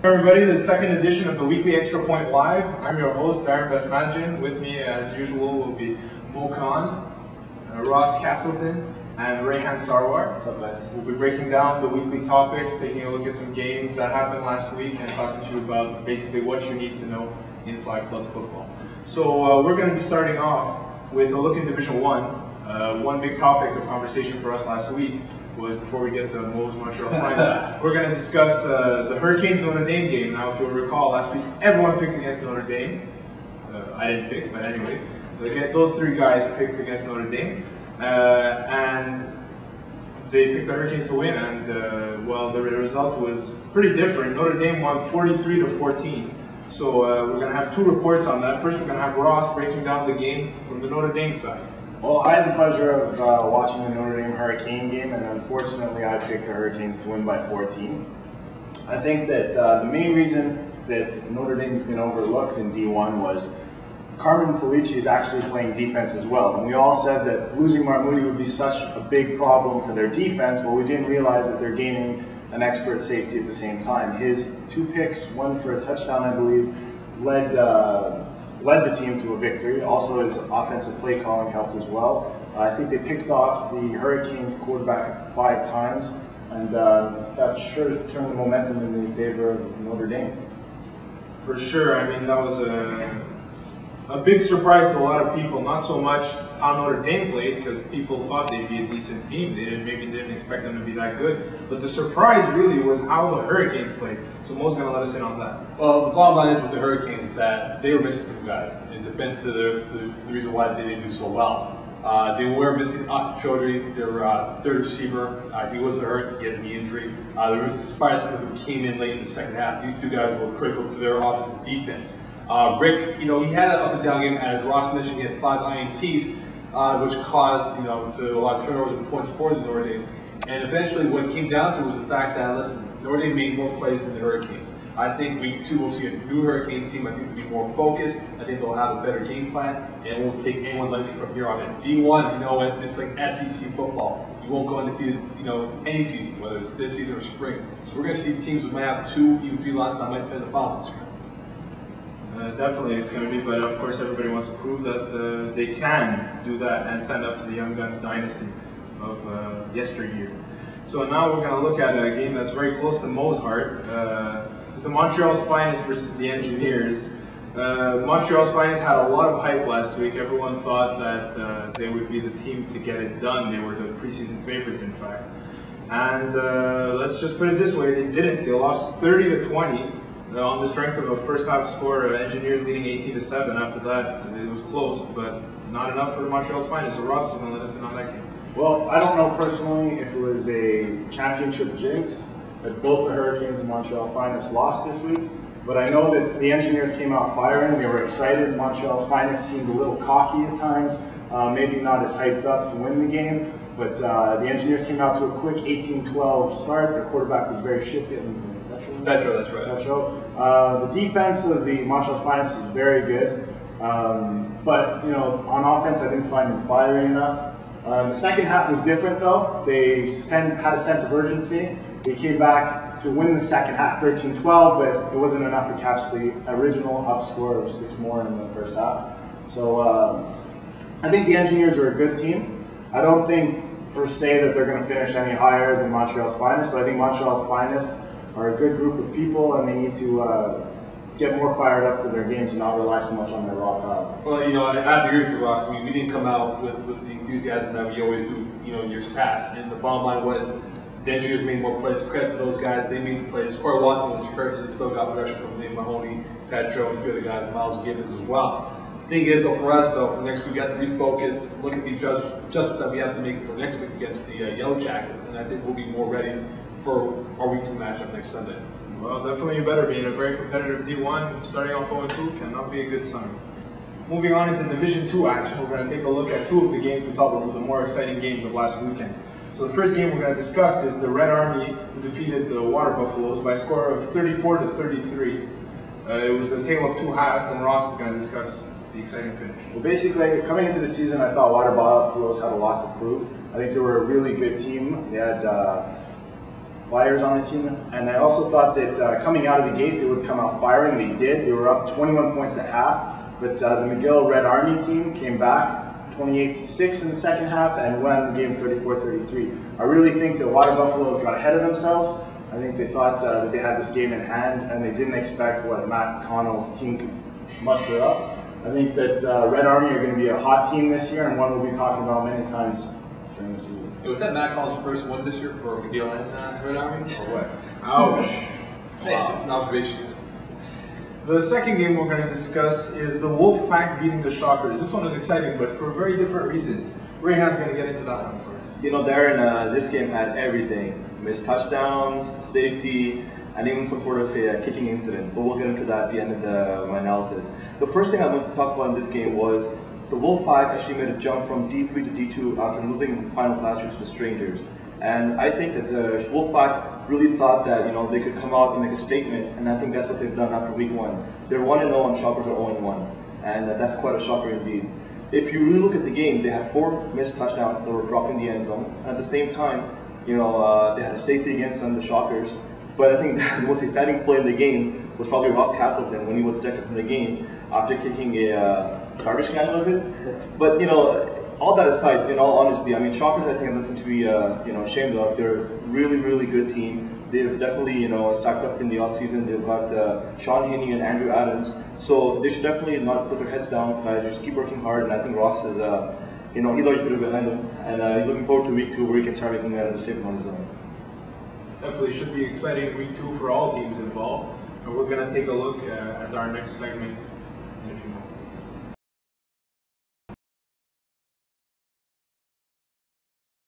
Everybody, the second edition of the Weekly Extra Point Live. I'm your host, Darren Besmadjian. With me, as usual, will be Mo Khan, Ross Castleton, and Rayhan Sarwar. What's up, guys? We'll be breaking down the weekly topics, taking a look at some games that happened last week, and talking to you about basically what you need to know in FlagPlus football. So we're going to be starting off with a look in Division 1. One big topic of conversation for us last week was, before we get to Mo's Montreal's finals, we're going to discuss the Hurricanes Notre Dame game. Now, if you'll recall, last week everyone picked against Notre Dame. I didn't pick, but anyways, those three guys picked against Notre Dame, and they picked the Hurricanes to win. And well, the result was pretty different. Notre Dame won 43-14. So we're going to have two reports on that. First, we're going to have Ross breaking down the game from the Notre Dame side. Well, I had the pleasure of watching the Notre Dame Hurricane game, and unfortunately I picked the Hurricanes to win by 14. I think that the main reason that Notre Dame's been overlooked in D1 was Carmen Pulici is actually playing defense as well. And we all said that losing Marmuti would be such a big problem for their defense. Well, we didn't realize that they're gaining an expert safety at the same time. His 2 picks, one for a touchdown, I believe, led the team to a victory. Also, his offensive play calling helped as well. I think they picked off the Hurricanes quarterback 5 times, and that sure turned the momentum in the favor of Notre Dame. For sure. I mean, that was a big surprise to a lot of people. Not so much how Notre Dame played, because people thought they'd be a decent team. They maybe didn't expect them to be that good. But the surprise really was how the Hurricanes played. So Mo's going to let us in on that. Well, the bottom line is with the Hurricanes is that they were missing some guys in defense to the reason why they didn't do so well. They were missing Asif Chaudhry, their third receiver. He wasn't hurt, he had a knee injury. There was the Spider Smith who came in late in the second half. These two guys were critical to their offensive defense. Rick, he had an up and down game. As Ross mentioned, he had 5 INTs, which caused to a lot of turnovers and points for the Notre Dame. And eventually, what it came down to was the fact that, listen, Notre Dame made more plays than the Hurricanes. I think week 2 we'll see a new Hurricane team. I think they'll be more focused. I think they'll have a better game plan, and it won't take anyone lightly from here on in. D1, it's like SEC football. You won't go undefeated, any season, whether it's this season or spring. So we're going to see teams that might have 2, even 3 losses that might play the finals this year. Definitely, it's going to be, but of course everybody wants to prove that they can do that and stand up to the Young Guns dynasty of yesteryear. So now we're going to look at a game that's very close to Mo's heart. It's the Montreal's Finest versus the Engineers. Montreal's Finest had a lot of hype last week. Everyone thought that they would be the team to get it done. They were the preseason favorites, in fact. And let's just put it this way, they didn't. They lost 30-20. On the strength of a first half score, Engineers leading 18-7. After that, it was close, but not enough for the Montreal's Finest. So Ross is going to let us in on that game. Well, I don't know personally if it was a championship jinx that both the Hurricanes and Montreal Finest lost this week, but I know that the Engineers came out firing. They were excited. Montreal's Finest seemed a little cocky at times, maybe not as hyped up to win the game, but the Engineers came out to a quick 18-12 start. Their quarterback was very shifty. That's right. The defense of the Montreal's Finest is very good, but on offense I didn't find them firing enough. The second half was different though. They had a sense of urgency. They came back to win the second half 13-12, but it wasn't enough to catch the original up score of 6 more in the first half. So I think the Engineers are a good team. I don't think per se that they're going to finish any higher than Montreal's Finest, but I think Montreal's Finest are a good group of people, and they need to get more fired up for their games and not rely so much on their raw power. Well, I have to agree with you, Ross. I mean, we didn't come out with the enthusiasm that we always do, years past. And the bottom line was the Engineers made more plays. Credit to those guys; they made the plays. Corey Watson was hurt, and still got production from Dave Mahoney, Petro, and a few other guys, Miles Gibbons as well. The thing is, though, for us, for next week, we got to refocus, look at the adjustments that we have to make for next week against the Yellow Jackets, and I think we'll be more ready for our week 2 matchup next Sunday. Well, definitely you better be. In a very competitive D1, starting off 0-2 cannot be a good sign. Moving on into Division 2 action, we're going to take a look at 2 of the games we thought were the more exciting games of last weekend. So the first game we're going to discuss is the Red Army, who defeated the Water Buffaloes by a score of 34-33. It was a tale of 2 halves, and Ross is going to discuss the exciting finish. Well, basically, coming into the season, I thought Water Buffaloes had a lot to prove. I think they were a really good team. They had players on the team, and I also thought that coming out of the gate they would come out firing. They did. They were up 21 points at half, but the McGill Red Army team came back 28-6 in the second half and won the game 34-33. I really think the Water Buffaloes got ahead of themselves. I think they thought that they had this game in hand, and they didn't expect what Matt Connell's team could muster up. I think that Red Army are going to be a hot team this year, and one we'll be talking about many times during the season. Was that Matt Collins' first one this year for McGill and Red Army? Or what? Ouch. Wow. Just an observation. The second game we're going to discuss is the Wolfpack beating the Shockers. This one is exciting, but for very different reasons. Rayhan's going to get into that one first. You know, Darren, this game had everything. Missed touchdowns, safety, and even some sort of a kicking incident. But we'll get into that at the end of my analysis. The first thing I want to talk about in this game was the Wolfpack actually made a jump from D3 to D2 after losing the finals last year to the Strangers. And I think that the Wolfpack really thought that, you know, they could come out and make a statement, and I think that's what they've done after week one. They're 1-0 and Shockers are 0-1, and that's quite a shocker indeed. If you really look at the game, they had 4 missed touchdowns that were dropped in the end zone. And at the same time, you know, they had a safety against them, the Shockers. But I think the most exciting play in the game was probably Ross Castleton when he was ejected from the game after kicking a garbage can, was it? But, you know, all that aside, in all honesty, I mean, Shockers, I think, have nothing to be, you know, ashamed of. They're a really, really good team. They've definitely, you know, stacked up in the offseason. They've got Sean Haney and Andrew Adams. So they should definitely not put their heads down, guys. Just keep working hard. And I think Ross is, you know, he's already put it behind him. And he's looking forward to week 2 where he can start making another statement on his own. Definitely should be exciting week 2 for all teams involved. And we're going to take a look at our next segment in a few moments.